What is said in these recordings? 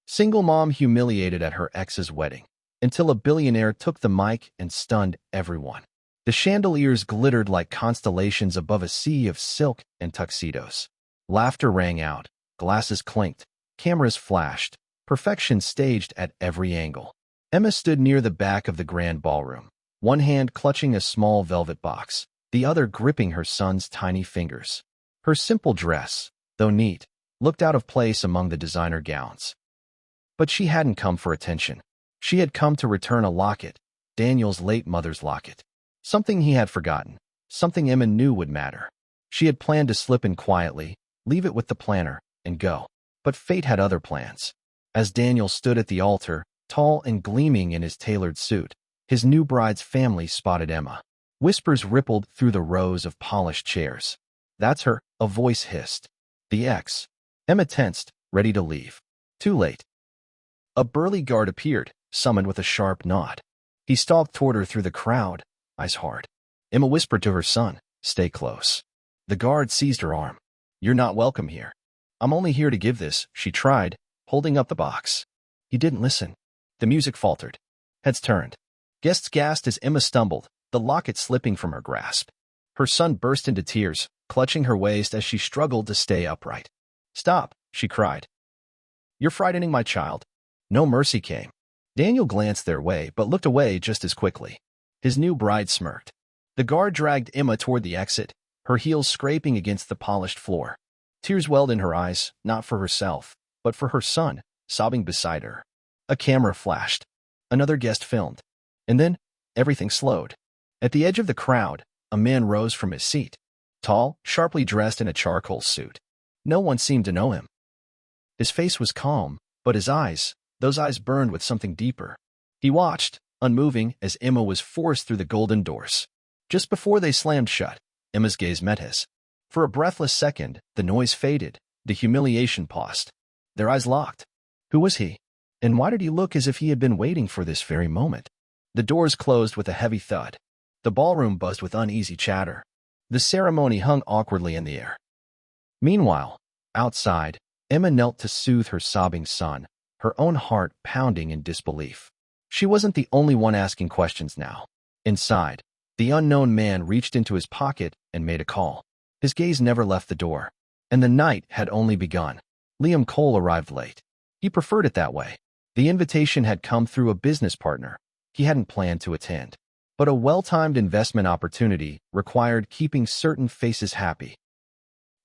Single mom humiliated at her ex's wedding, until a billionaire took the mic and stunned everyone. The chandeliers glittered like constellations above a sea of silk and tuxedos. Laughter rang out, glasses clinked, cameras flashed, perfection staged at every angle. Emma stood near the back of the grand ballroom, one hand clutching a small velvet box, the other gripping her son's tiny fingers. Her simple dress, though neat, looked out of place among the designer gowns. But she hadn't come for attention. She had come to return a locket, Daniel's late mother's locket. Something he had forgotten, something Emma knew would matter. She had planned to slip in quietly, leave it with the planner, and go. But fate had other plans. As Daniel stood at the altar, tall and gleaming in his tailored suit, his new bride's family spotted Emma. Whispers rippled through the rows of polished chairs. "That's her," a voice hissed. "The ex." Emma tensed, ready to leave. Too late. A burly guard appeared, summoned with a sharp nod. He stalked toward her through the crowd, eyes hard. Emma whispered to her son, "Stay close." The guard seized her arm. "You're not welcome here." "I'm only here to give this," she tried, holding up the box. He didn't listen. The music faltered. Heads turned. Guests gasped as Emma stumbled, the locket slipping from her grasp. Her son burst into tears, clutching her waist as she struggled to stay upright. "Stop," she cried. "You're frightening my child." No mercy came. Daniel glanced their way, but looked away just as quickly. His new bride smirked. The guard dragged Emma toward the exit, her heels scraping against the polished floor. Tears welled in her eyes, not for herself, but for her son, sobbing beside her. A camera flashed. Another guest filmed. And then, everything slowed. At the edge of the crowd, a man rose from his seat. Tall, sharply dressed in a charcoal suit. No one seemed to know him. His face was calm, but his eyes, those eyes burned with something deeper. He watched, unmoving, as Emma was forced through the golden doors. Just before they slammed shut, Emma's gaze met his. For a breathless second, the noise faded, the humiliation paused. Their eyes locked. Who was he? And why did he look as if he had been waiting for this very moment? The doors closed with a heavy thud. The ballroom buzzed with uneasy chatter. The ceremony hung awkwardly in the air. Meanwhile, outside, Emma knelt to soothe her sobbing son, her own heart pounding in disbelief. She wasn't the only one asking questions now. Inside, the unknown man reached into his pocket and made a call. His gaze never left the door. And the night had only begun. Liam Cole arrived late. He preferred it that way. The invitation had come through a business partner. He hadn't planned to attend. But a well-timed investment opportunity required keeping certain faces happy.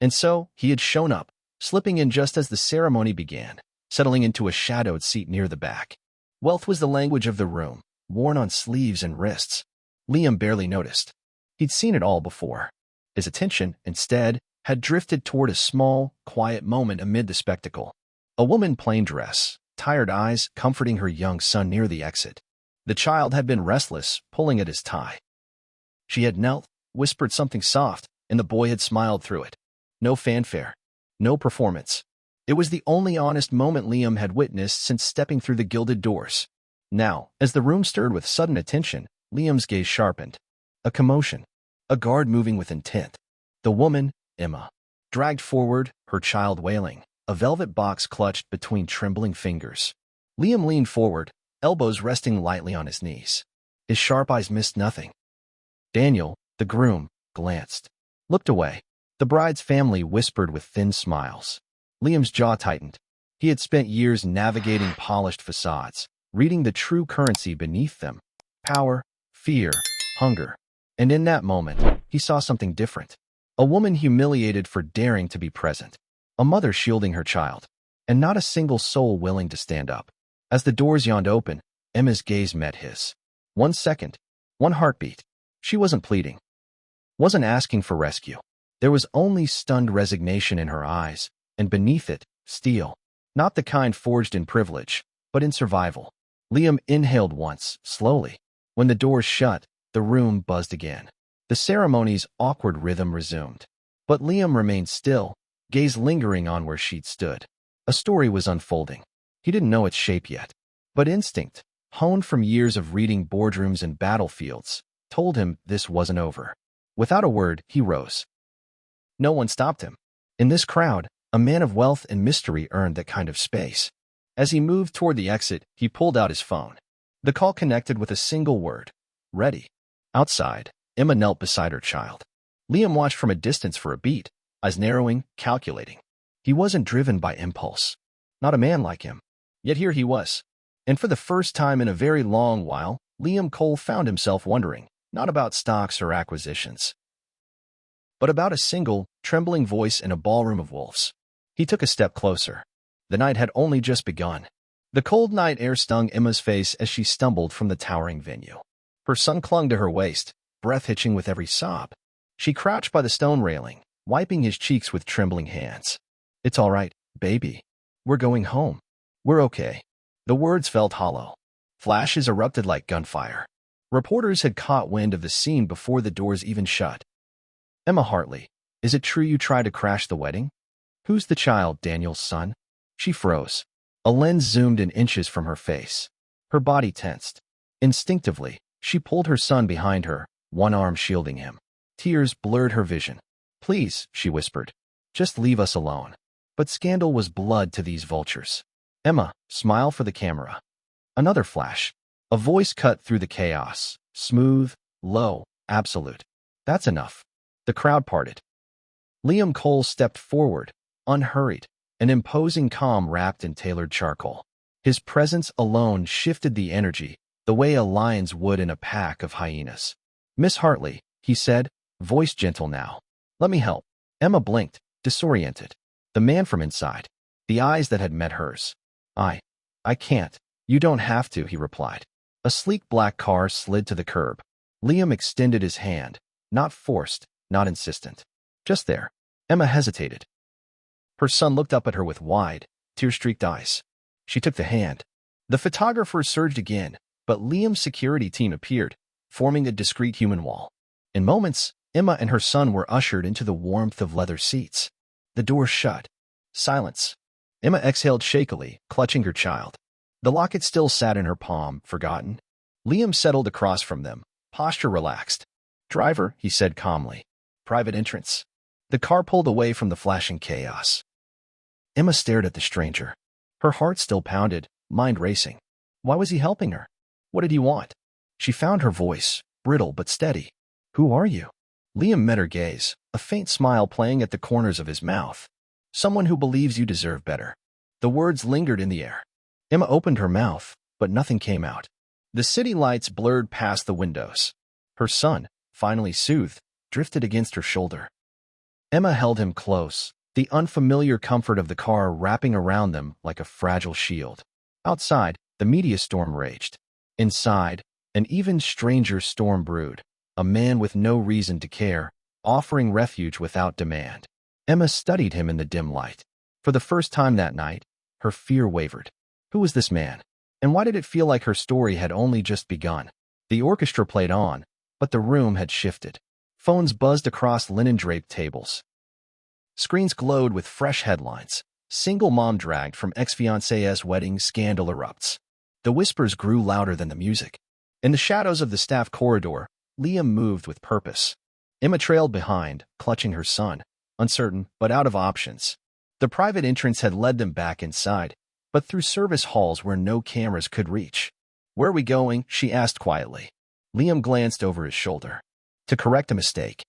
And so, he had shown up, slipping in just as the ceremony began, settling into a shadowed seat near the back. Wealth was the language of the room, worn on sleeves and wrists. Liam barely noticed. He'd seen it all before. His attention, instead, had drifted toward a small, quiet moment amid the spectacle. A woman in plain dress, tired eyes comforting her young son near the exit. The child had been restless, pulling at his tie. She had knelt, whispered something soft, and the boy had smiled through it. No fanfare. No performance. It was the only honest moment Liam had witnessed since stepping through the gilded doors. Now, as the room stirred with sudden attention, Liam's gaze sharpened. A commotion. A guard moving with intent. The woman, Emma, dragged forward, her child wailing, a velvet box clutched between trembling fingers. Liam leaned forward, elbows resting lightly on his knees. His sharp eyes missed nothing. Daniel, the groom, glanced, looked away. The bride's family whispered with thin smiles. Liam's jaw tightened. He had spent years navigating polished facades, reading the true currency beneath them. Power, fear, hunger. And in that moment, he saw something different. A woman humiliated for daring to be present. A mother shielding her child. And not a single soul willing to stand up. As the doors yawned open, Emma's gaze met his. 1 second. One heartbeat. She wasn't pleading. Wasn't asking for rescue. There was only stunned resignation in her eyes, and beneath it, steel. Not the kind forged in privilege, but in survival. Liam inhaled once, slowly. When the doors shut, the room buzzed again. The ceremony's awkward rhythm resumed. But Liam remained still, gaze lingering on where she'd stood. A story was unfolding. He didn't know its shape yet. But instinct, honed from years of reading boardrooms and battlefields, told him this wasn't over. Without a word, he rose. No one stopped him. In this crowd, a man of wealth and mystery earned that kind of space. As he moved toward the exit, he pulled out his phone. The call connected with a single word. Ready. Outside, Emma knelt beside her child. Liam watched from a distance for a beat, eyes narrowing, calculating. He wasn't driven by impulse. Not a man like him. Yet here he was. And for the first time in a very long while, Liam Cole found himself wondering, not about stocks or acquisitions, but about a single, trembling voice in a ballroom of wolves. He took a step closer. The night had only just begun. The cold night air stung Emma's face as she stumbled from the towering venue. Her son clung to her waist, breath hitching with every sob. She crouched by the stone railing, wiping his cheeks with trembling hands. "It's all right, baby. We're going home. We're okay." The words felt hollow. Flashes erupted like gunfire. Reporters had caught wind of the scene before the doors even shut. "Emma Hartley, is it true you tried to crash the wedding? Who's the child, Daniel's son?" She froze. A lens zoomed in inches from her face. Her body tensed. Instinctively, she pulled her son behind her, one arm shielding him. Tears blurred her vision. "Please," she whispered, "just leave us alone." But scandal was blood to these vultures. "Emma, smile for the camera." Another flash. A voice cut through the chaos. Smooth, low, absolute. "That's enough." The crowd parted. Liam Cole stepped forward, unhurried, an imposing calm wrapped in tailored charcoal. His presence alone shifted the energy, the way a lion's would in a pack of hyenas. "Miss Hartley," he said, voice gentle now. "Let me help." Emma blinked, disoriented. The man from inside, the eyes that had met hers. I can't." "You don't have to," he replied. A sleek black car slid to the curb. Liam extended his hand, not forced, not insistent. "Just there." Emma hesitated. Her son looked up at her with wide, tear-streaked eyes. She took the hand. The photographer surged again, but Liam's security team appeared, forming a discreet human wall. In moments, Emma and her son were ushered into the warmth of leather seats. The door shut. Silence. Emma exhaled shakily, clutching her child. The locket still sat in her palm, forgotten. Liam settled across from them, posture relaxed. "Driver," he said calmly. "Private entrance." The car pulled away from the flashing chaos. Emma stared at the stranger. Her heart still pounded, mind racing. Why was he helping her? What did he want? She found her voice, brittle but steady. "Who are you?" Liam met her gaze, a faint smile playing at the corners of his mouth. "Someone who believes you deserve better." The words lingered in the air. Emma opened her mouth, but nothing came out. The city lights blurred past the windows. Her son, finally soothed, drifted against her shoulder. Emma held him close, the unfamiliar comfort of the car wrapping around them like a fragile shield. Outside, the media storm raged. Inside, an even stranger storm brewed, a man with no reason to care, offering refuge without demand. Emma studied him in the dim light. For the first time that night, her fear wavered. Who was this man? And why did it feel like her story had only just begun? The orchestra played on, but the room had shifted. Phones buzzed across linen-draped tables. Screens glowed with fresh headlines. Single mom dragged from ex-fiancé's wedding, scandal erupts. The whispers grew louder than the music. In the shadows of the staff corridor, Liam moved with purpose. Emma trailed behind, clutching her son, uncertain but out of options. The private entrance had led them back inside, but through service halls where no cameras could reach. "Where are we going?" she asked quietly. Liam glanced over his shoulder. "To correct a mistake."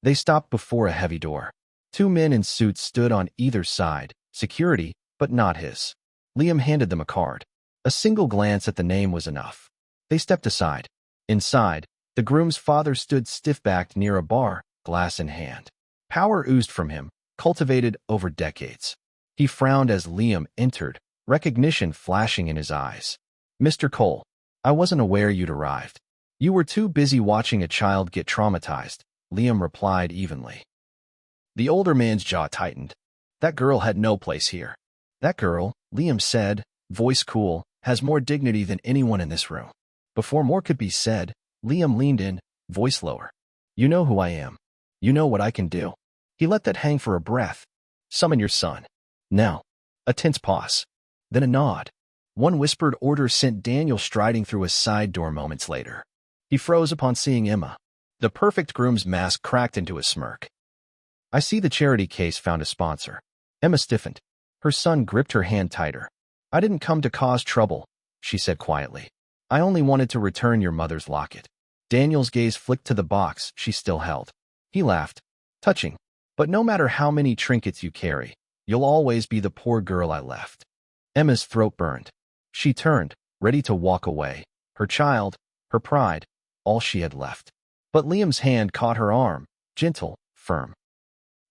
They stopped before a heavy door. Two men in suits stood on either side, security, but not his. Liam handed them a card. A single glance at the name was enough. They stepped aside. Inside, the groom's father stood stiff-backed near a bar, glass in hand. Power oozed from him, cultivated over decades. He frowned as Liam entered, recognition flashing in his eyes. "Mr. Cole, I wasn't aware you'd arrived." "You were too busy watching a child get traumatized," Liam replied evenly. The older man's jaw tightened. "That girl had no place here." "That girl," Liam said, voice cool, "has more dignity than anyone in this room." Before more could be said, Liam leaned in, voice lower. "You know who I am. You know what I can do." He let that hang for a breath. "Summon your son. Now." A tense pause. Then a nod. One whispered order sent Daniel striding through a side door moments later. He froze upon seeing Emma. The perfect groom's mask cracked into a smirk. "I see the charity case found a sponsor." Emma stiffened. Her son gripped her hand tighter. I didn't come to cause trouble, she said quietly. I only wanted to return your mother's locket. Daniel's gaze flicked to the box she still held. He laughed. Touching. But no matter how many trinkets you carry, you'll always be the poor girl I left. Emma's throat burned. She turned, ready to walk away. Her child, her pride, all she had left. But Liam's hand caught her arm, gentle, firm.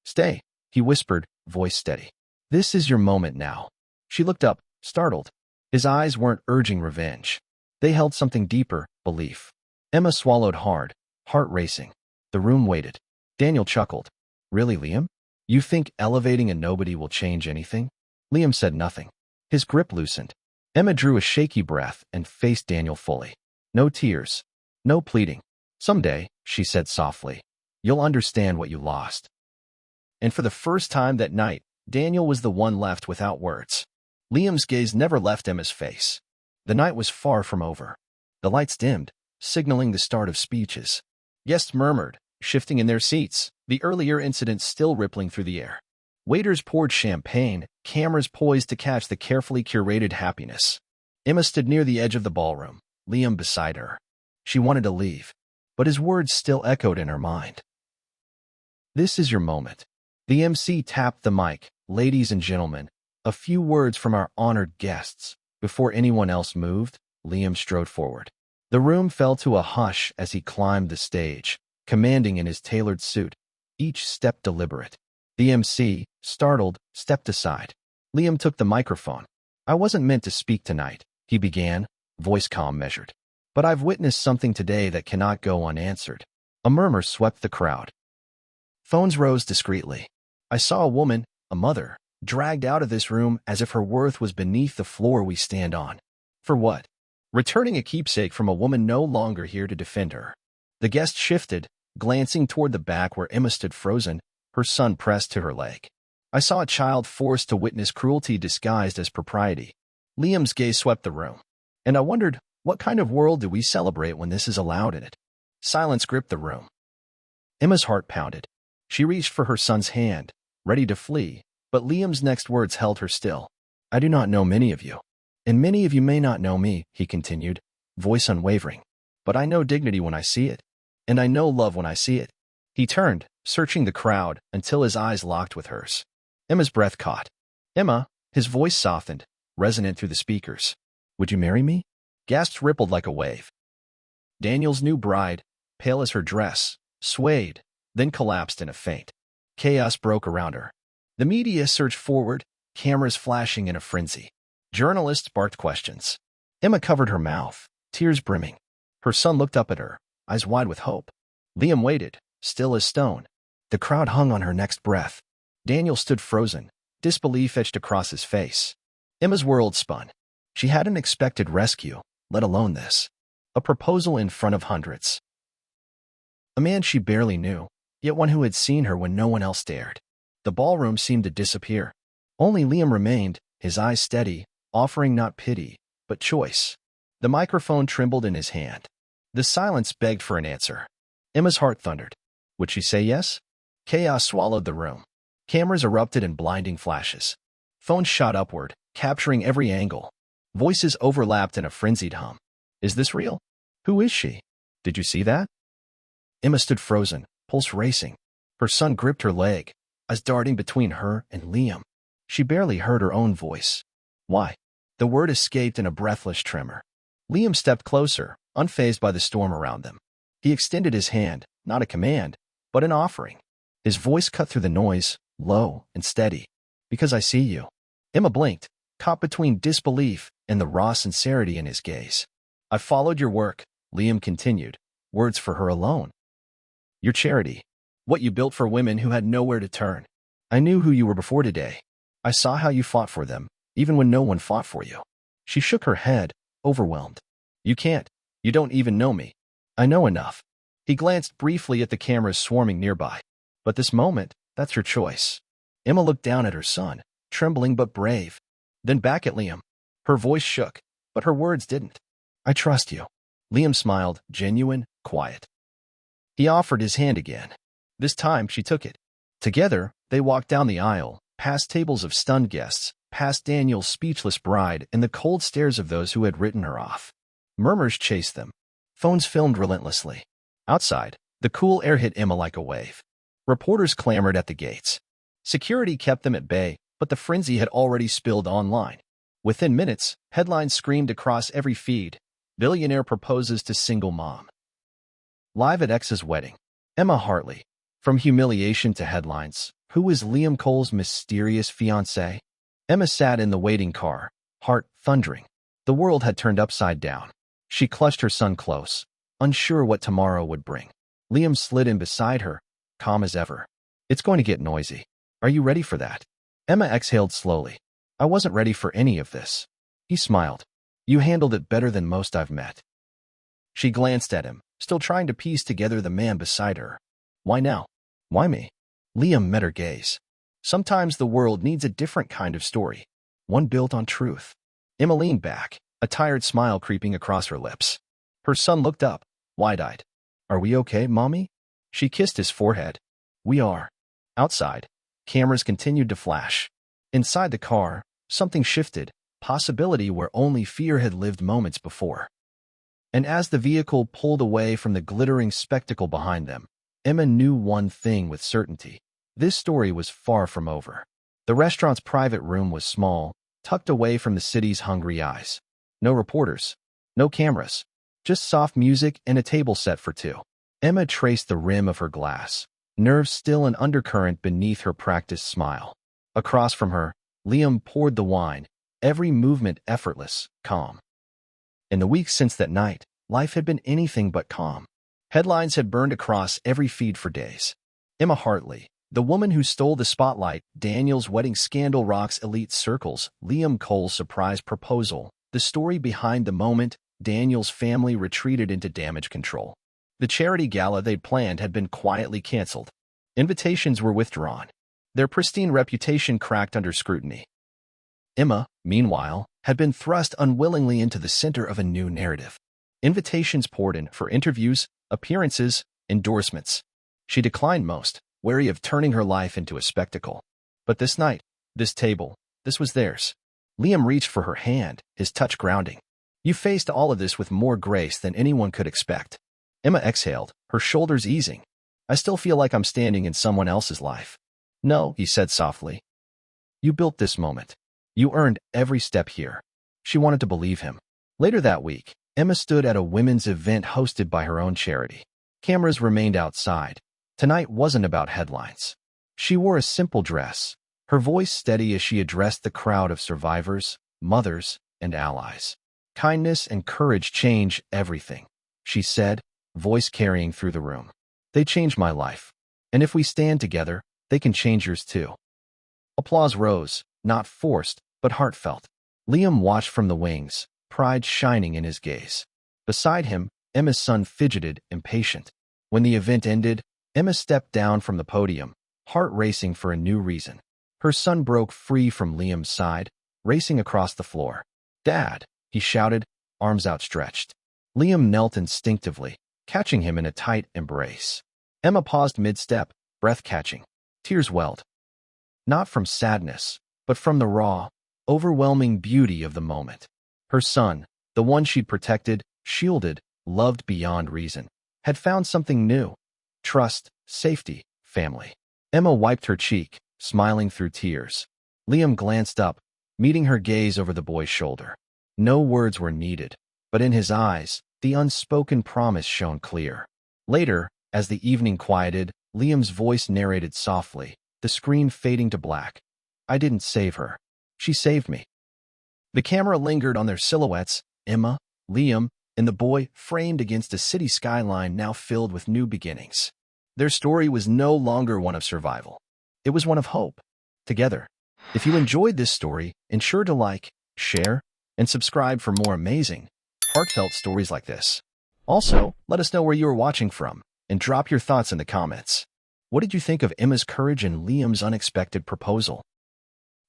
Stay, he whispered, voice steady. This is your moment now. She looked up, startled. His eyes weren't urging revenge. They held something deeper, belief. Emma swallowed hard, heart racing. The room waited. Daniel chuckled. Really, Liam? You think elevating a nobody will change anything? Liam said nothing. His grip loosened. Emma drew a shaky breath and faced Daniel fully. No tears. No pleading. Someday, she said softly, you'll understand what you lost. And for the first time that night, Daniel was the one left without words. Liam's gaze never left Emma's face. The night was far from over. The lights dimmed, signaling the start of speeches. Guests murmured, shifting in their seats, the earlier incident still rippling through the air. Waiters poured champagne, cameras poised to catch the carefully curated happiness. Emma stood near the edge of the ballroom, Liam beside her. She wanted to leave, but his words still echoed in her mind. This is your moment. The MC tapped the mic. Ladies and gentlemen, a few words from our honored guests. Before anyone else moved, Liam strode forward. The room fell to a hush as he climbed the stage, commanding in his tailored suit, each step deliberate. The MC, startled, stepped aside. Liam took the microphone. I wasn't meant to speak tonight, he began, voice calm measured. But I've witnessed something today that cannot go unanswered. A murmur swept the crowd. Phones rose discreetly. I saw a woman, a mother, dragged out of this room as if her worth was beneath the floor we stand on. For what? Returning a keepsake from a woman no longer here to defend her. The guest shifted, glancing toward the back where Emma stood frozen, her son pressed to her leg. I saw a child forced to witness cruelty disguised as propriety. Liam's gaze swept the room. And I wondered, what kind of world do we celebrate when this is allowed in it? Silence gripped the room. Emma's heart pounded. She reached for her son's hand, ready to flee, but Liam's next words held her still. I do not know many of you. And many of you may not know me, he continued, voice unwavering. But I know dignity when I see it. And I know love when I see it. He turned, searching the crowd, until his eyes locked with hers. Emma's breath caught. Emma, his voice softened, resonant through the speakers. Would you marry me? Gasps rippled like a wave. Daniel's new bride, pale as her dress, swayed, then collapsed in a faint. Chaos broke around her. The media surged forward, cameras flashing in a frenzy. Journalists barked questions. Emma covered her mouth, tears brimming. Her son looked up at her, eyes wide with hope. Liam waited, still as stone. The crowd hung on her next breath. Daniel stood frozen, disbelief etched across his face. Emma's world spun. She hadn't expected rescue, let alone this. A proposal in front of hundreds. A man she barely knew, yet one who had seen her when no one else dared. The ballroom seemed to disappear. Only Liam remained, his eyes steady, offering not pity, but choice. The microphone trembled in his hand. The silence begged for an answer. Emma's heart thundered. Would she say yes? Chaos swallowed the room. Cameras erupted in blinding flashes. Phones shot upward, capturing every angle. Voices overlapped in a frenzied hum. Is this real? Who is she? Did you see that? Emma stood frozen, pulse racing. Her son gripped her leg, eyes darting between her and Liam. She barely heard her own voice. Why? The word escaped in a breathless tremor. Liam stepped closer, unfazed by the storm around them. He extended his hand, not a command, but an offering. His voice cut through the noise, low and steady. Because I see you. Emma blinked, caught between disbelief and the raw sincerity in his gaze. I followed your work, Liam continued, words for her alone. Your charity. What you built for women who had nowhere to turn. I knew who you were before today. I saw how you fought for them, even when no one fought for you. She shook her head, overwhelmed. You can't. You don't even know me. I know enough. He glanced briefly at the cameras swarming nearby. But this moment, that's your choice. Emma looked down at her son, trembling but brave. Then back at Liam. Her voice shook, but her words didn't. I trust you. Liam smiled, genuine, quiet. He offered his hand again. This time she took it. Together, they walked down the aisle, past tables of stunned guests, past Daniel's speechless bride and the cold stares of those who had written her off. Murmurs chased them. Phones filmed relentlessly. Outside, the cool air hit Emma like a wave. Reporters clamored at the gates. Security kept them at bay, but the frenzy had already spilled online. Within minutes, headlines screamed across every feed, "Billionaire proposes to single mom." Live at ex's wedding. Emma Hartley. From humiliation to headlines, who is Liam Cole's mysterious fiancé? Emma sat in the waiting car, heart thundering. The world had turned upside down. She clutched her son close, unsure what tomorrow would bring. Liam slid in beside her, calm as ever. "It's going to get noisy. Are you ready for that?" Emma exhaled slowly. "I wasn't ready for any of this." He smiled. "You handled it better than most I've met." She glanced at him, still trying to piece together the man beside her. "Why now? Why me?" Liam met her gaze. "Sometimes the world needs a different kind of story, one built on truth." Emma leaned back, a tired smile creeping across her lips. Her son looked up, wide-eyed. "Are we okay, Mommy?" She kissed his forehead. "We are." Outside, cameras continued to flash. Inside the car, something shifted, possibility where only fear had lived moments before. And as the vehicle pulled away from the glittering spectacle behind them, Emma knew one thing with certainty. This story was far from over. The restaurant's private room was small, tucked away from the city's hungry eyes. No reporters, no cameras, just soft music and a table set for two. Emma traced the rim of her glass, nerves still an undercurrent beneath her practiced smile. Across from her, Liam poured the wine, every movement effortless, calm. In the weeks since that night, life had been anything but calm. Headlines had burned across every feed for days. Emma Hartley, the woman who stole the spotlight, Daniel's wedding scandal rocks elite circles, Liam Cole's surprise proposal, the story behind the moment, Daniel's family retreated into damage control. The charity gala they'd planned had been quietly canceled. Invitations were withdrawn. Their pristine reputation cracked under scrutiny. Emma, meanwhile, had been thrust unwillingly into the center of a new narrative. Invitations poured in for interviews, appearances, endorsements. She declined most, wary of turning her life into a spectacle. But this night, this table, this was theirs. Liam reached for her hand, his touch grounding. "You faced all of this with more grace than anyone could expect." Emma exhaled, her shoulders easing. "I still feel like I'm standing in someone else's life." "No," he said softly. "You built this moment. You earned every step here." She wanted to believe him. Later that week, Emma stood at a women's event hosted by her own charity. Cameras remained outside. Tonight wasn't about headlines. She wore a simple dress, her voice steady as she addressed the crowd of survivors, mothers, and allies. "Kindness and courage change everything," she said, voice carrying through the room. "They changed my life. And if we stand together, they can change yours too." Applause rose, not forced, but heartfelt. Liam watched from the wings, pride shining in his gaze. Beside him, Emma's son fidgeted, impatient. When the event ended, Emma stepped down from the podium, heart racing for a new reason. Her son broke free from Liam's side, racing across the floor. "Dad," he shouted, arms outstretched. Liam knelt instinctively, catching him in a tight embrace. Emma paused mid-step, breath catching. Tears welled. Not from sadness, but from the raw, overwhelming beauty of the moment. Her son, the one she'd protected, shielded, loved beyond reason, had found something new. Trust, safety, family. Emma wiped her cheek, smiling through tears. Liam glanced up, meeting her gaze over the boy's shoulder. No words were needed, but in his eyes, the unspoken promise shone clear. Later, as the evening quieted, Liam's voice narrated softly, the screen fading to black. "I didn't save her. She saved me." The camera lingered on their silhouettes, Emma, Liam, and the boy framed against a city skyline now filled with new beginnings. Their story was no longer one of survival. It was one of hope. Together. If you enjoyed this story, ensure to like, share, and subscribe for more amazing, heartfelt stories like this. Also, let us know where you are watching from, and drop your thoughts in the comments. What did you think of Emma's courage and Liam's unexpected proposal?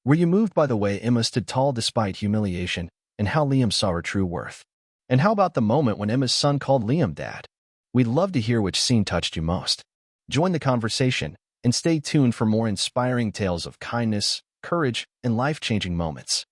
Were you moved by the way Emma stood tall despite humiliation, and how Liam saw her true worth? And how about the moment when Emma's son called Liam Dad? We'd love to hear which scene touched you most. Join the conversation, and stay tuned for more inspiring tales of kindness, courage, and life-changing moments.